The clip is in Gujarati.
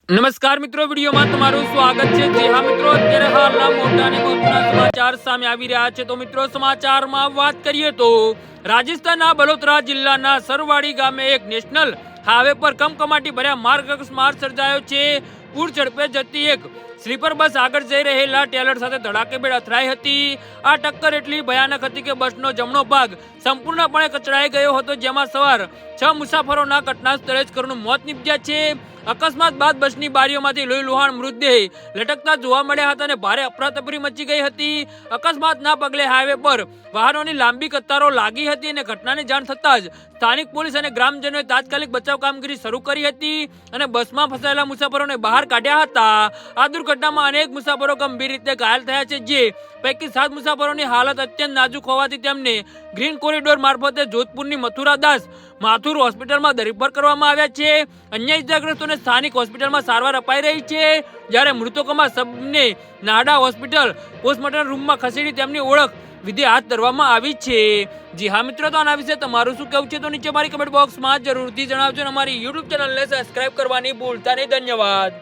નમસ્કાર મિત્રો, વિડીયોમાં તમારું સ્વાગત છે। જી હા મિત્રો, અત્યારે હાલના મોટા અને મહત્વના સમાચાર સામે આવી રહ્યા છે। તો મિત્રો, સમાચારમાં વાત કરીએ તો રાજસ્થાનના બલોતરા જિલ્લાના સરવાડી ગામે એક નેશનલ હાઈવે પર કમકમાટી ભર્યા માર્ગ અકસ્માત સર્જાયો છે। પૂર ઝડપે જતી એક સ્લીપર બસ આગળ જઈ રહેલા ટેલર સાથે ધડાકેભેર અથડાઈ હતી। આ ટક્કર એટલી ભયાનક હતી કે બસનો જમણો ભાગ સંપૂર્ણપણે કચડાઈ ગયો હતો, જેમાં સવાર 6 મુસાફરોના ઘટના સ્થળે જ કરુણ મોત નીપજ્યા છે। અકસ્માત બાદ બસની બારીઓમાંથી લોહીલુહાણ મૃતદેહ લટકતા જોવા મળ્યા હતા અને ભારે અફરાતફરી મચી ગઈ હતી। અકસ્માતના પગલે હાઈવે પર વાહનોની લાંબી કતારો લાગી હતી અને ઘટનાની જાણ થતાં જ સ્થાનિક પોલીસ અને ગ્રામજનોએ તાત્કાલિક બચાવ કામગીરી શરૂ કરી હતી અને બસમાં ફસાયેલા મુસાફરોને બહાર કાઢ્યા હતા। આ દુર્ઘટનામાં અનેક મુસાફરો ગંભીર રીતે ઘાયલ થયા છે, જે પૈકી 7 મુસાફરોની હાલત અત્યંત નાજુક હોવાથી તેમને ગ્રીન કોરિડોર મારફતે જોધપુરની મથુરા દાસ માથુર હોસ્પિટલમાં રેફર કરવામાં આવ્યા છે। અન્ય ઇજાગ્રસ્તોને સ્થાનિક હોસ્પિટલમાં સારવાર અપાઈ રહી છે, જ્યારે મૃતકોમાં સબને નાડા હોસ્પિટલ પોસ્ટમોર્ટમ રૂમમાં ખસેડી તેમની ઓળખ વિધિ હાથ ધરવામાં આવી છે। જી હા મિત્રો, તો આના વિશે તમારું શું કહેવું છે તો નીચે મારી કમેન્ટ બોક્સમાં જરૂરથી જણાવજો અને અમારી યુટ્યુબ ચેનલને સબસ્ક્રાઇબ કરવાની ભૂલતા નહીં। ધન્યવાદ।